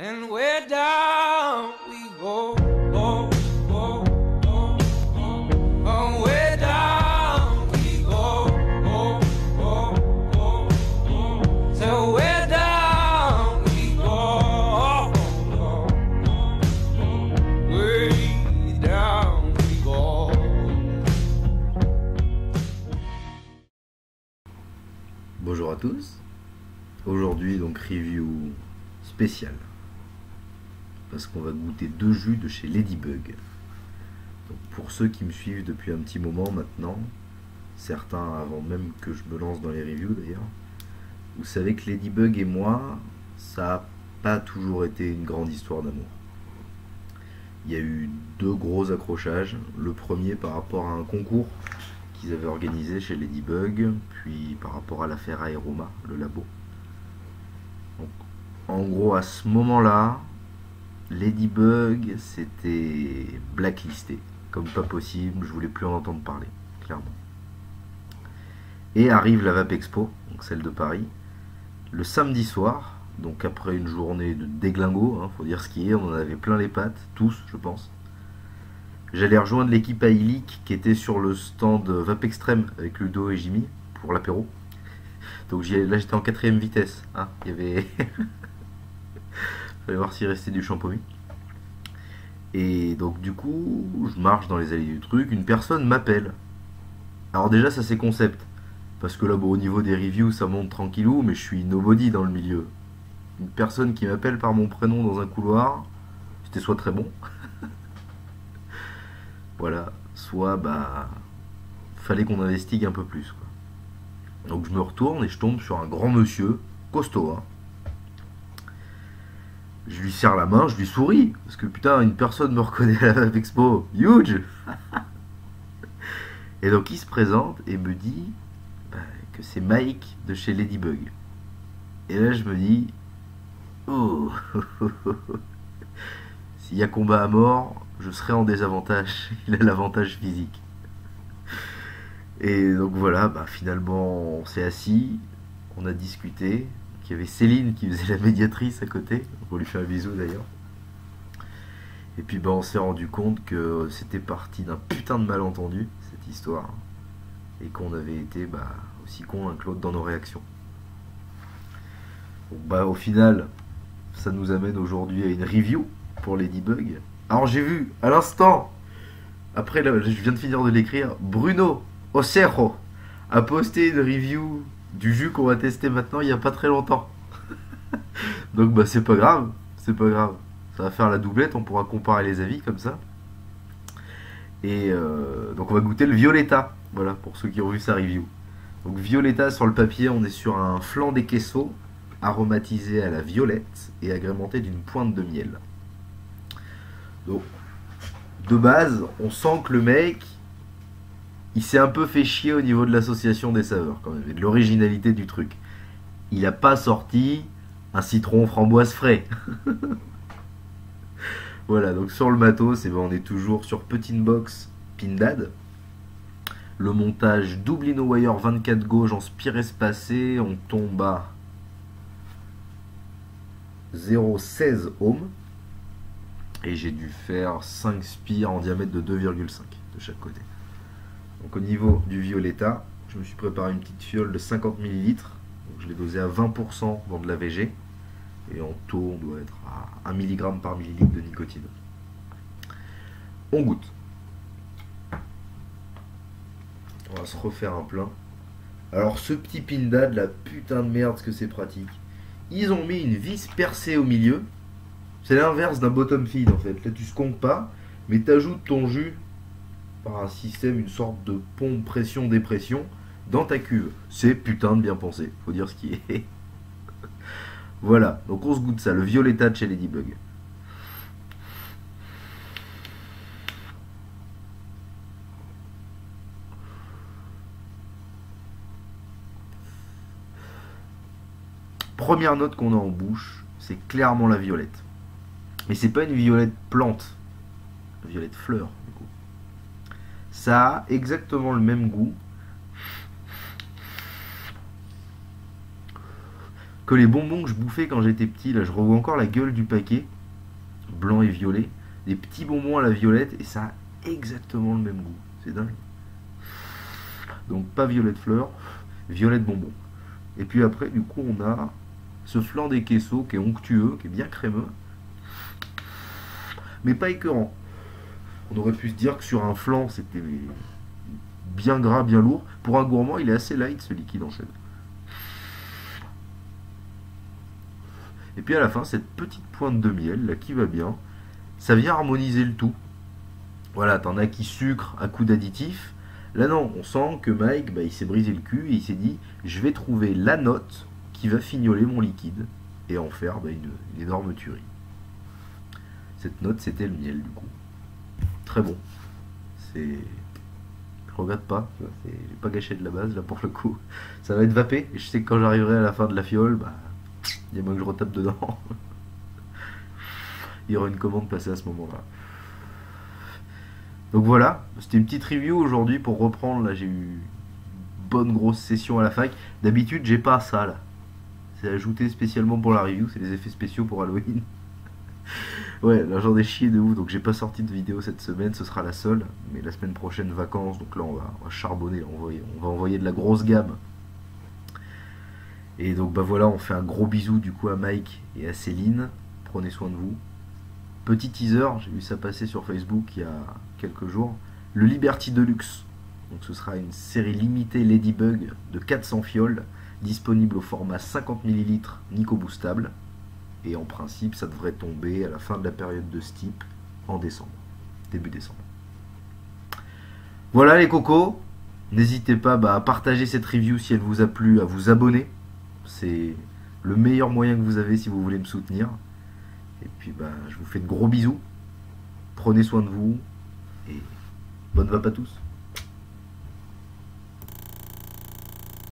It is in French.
And we're down we go, go, go, go, go. Oh, we're down we go, go, go, go, go. So we're down we go, go, go, go. Way down we go. Bonjour à tous. Aujourd'hui donc review spéciale parce qu'on va goûter deux jus de chez Ladybug. Donc, pour ceux qui me suivent depuis un petit moment maintenant, certains avant même que je me lance dans les reviews d'ailleurs, vous savez que Ladybug et moi, ça n'a pas toujours été une grande histoire d'amour. Il y a eu deux gros accrochages. Le premier par rapport à un concours qu'ils avaient organisé chez Ladybug, puis par rapport à l'affaire Aéroma, le labo. Donc, en gros, à ce moment-là, Ladybug s'était blacklisté, comme pas possible, je voulais plus en entendre parler, clairement. Et arrive la Vape Expo, donc celle de Paris, le samedi soir, donc après une journée de déglingo, faut dire ce qui est, on en avait plein les pattes, tous, je pense. J'allais rejoindre l'équipe Ailic qui était sur le stand Vape Extrême avec Ludo et Jimmy pour l'apéro. Donc là j'étais en 4ème vitesse, il y avait... Fallait voir s'il restait du champomis. Et donc du coup, je marche dans les allées du truc, une personne m'appelle. Alors déjà ça c'est concept, parce que là bon, au niveau des reviews ça monte tranquillou, mais je suis nobody dans le milieu. Une personne qui m'appelle par mon prénom dans un couloir, c'était soit très bon, voilà, soit bah fallait qu'on investigue un peu plus, quoi. Donc je me retourne et je tombe sur un grand monsieur, costaud, Je lui serre la main, je lui souris, parce que putain, une personne me reconnaît à la Vape Expo, huge. Et donc il se présente et me dit que c'est Mike de chez Ladybug. Et là je me dis, oh, s'il y a combat à mort, je serai en désavantage, il a l'avantage physique. Et donc voilà, finalement on s'est assis, on a discuté. Il y avait Céline qui faisait la médiatrice à côté, on lui fait un bisou d'ailleurs. Et puis on s'est rendu compte que c'était parti d'un putain de malentendu cette histoire, et qu'on avait été aussi con l'un que l'autre dans nos réactions. Donc, au final ça nous amène aujourd'hui à une review pour Ladybug. Alors j'ai vu à l'instant, après là, je viens de finir de l'écrire, Bruno Ocerro a posté une review du jus qu'on va tester maintenant il n'y a pas très longtemps. Donc c'est pas grave, c'est pas grave. Ça va faire la doublette, on pourra comparer les avis comme ça. Et donc on va goûter le Violetta, voilà, pour ceux qui ont vu sa review. Donc Violetta, sur le papier, on est sur un flan de queso aromatisé à la violette et agrémenté d'une pointe de miel. Donc de base, on sent que le mec, il s'est un peu fait chier au niveau de l'association des saveurs quand même, et de l'originalité du truc. Il n'a pas sorti un citron framboise frais. Voilà, donc sur le matos, on est toujours sur Petite Box Pindad. Le montage double InnoWire 24 gauge en spire espacé, on tombe à 0,16 ohms. Et j'ai dû faire 5 spires en diamètre de 2,5 de chaque côté. Donc au niveau du Violetta, je me suis préparé une petite fiole de 50 ml. Donc je l'ai dosé à 20% dans de la VG. Et en taux, on doit être à 1 mg par millilitre de nicotine. On goûte. On va se refaire un plein. Alors ce petit Pindad, la putain de merde, ce que c'est pratique. Ils ont mis une vis percée au milieu. C'est l'inverse d'un bottom feed en fait. Là tu sconques pas, mais tu ajoutes ton jus par un système, une sorte de pompe pression-dépression dans ta cuve. C'est putain de bien pensé, faut dire ce qui est. Voilà, donc on se goûte ça, le Violetta de chez Ladybug. Première note qu'on a en bouche, c'est clairement la violette. Mais c'est pas une violette plante, une violette fleur du coup. Ça a exactement le même goût. que les bonbons que je bouffais quand j'étais petit. Là, je revois encore la gueule du paquet, blanc et violet. Des petits bonbons à la violette, et ça a exactement le même goût. C'est dingue. Donc pas violette fleur, violette bonbon. Et puis après, du coup, on a ce flan des quesos qui est onctueux, qui est bien crémeux, mais pas écœurant. On aurait pu se dire que sur un flan, c'était bien gras, bien lourd. Pour un gourmand, il est assez light, ce liquide en fait. Et puis à la fin, cette petite pointe de miel là qui va bien, ça vient harmoniser le tout. Voilà, t'en as qui sucrent à coup d'additifs. Là non, on sent que Mike, il s'est brisé le cul et il s'est dit, je vais trouver la note qui va fignoler mon liquide et en faire une énorme tuerie. Cette note, c'était le miel du coup. Très bon. Je regrette pas. J'ai pas gâché de la base là pour le coup. Ça va être vapé. Et je sais que quand j'arriverai à la fin de la fiole, il y a moins que je retape dedans. Il y aura une commande passée à ce moment-là. Donc voilà, c'était une petite review aujourd'hui pour reprendre. Là, j'ai eu une bonne grosse session à la fac. D'habitude, j'ai pas ça là. C'est ajouté spécialement pour la review. C'est les effets spéciaux pour Halloween. Ouais, là j'en ai chié de ouf, donc j'ai pas sorti de vidéo cette semaine, ce sera la seule. Mais la semaine prochaine, vacances, donc là on va charbonner, on va envoyer de la grosse gamme. Et donc voilà, on fait un gros bisou du coup à Mike et à Céline. Prenez soin de vous. Petit teaser, j'ai vu ça passer sur Facebook il y a quelques jours. Le Liberty Deluxe. Donc ce sera une série limitée Ladybug de 400 fioles, disponible au format 50 ml Nico Boostable. Et en principe, ça devrait tomber à la fin de la période de Steep en décembre, début décembre. Voilà les cocos, n'hésitez pas à partager cette review si elle vous a plu, à vous abonner. C'est le meilleur moyen que vous avez si vous voulez me soutenir. Et puis je vous fais de gros bisous. Prenez soin de vous et bonne vape à tous.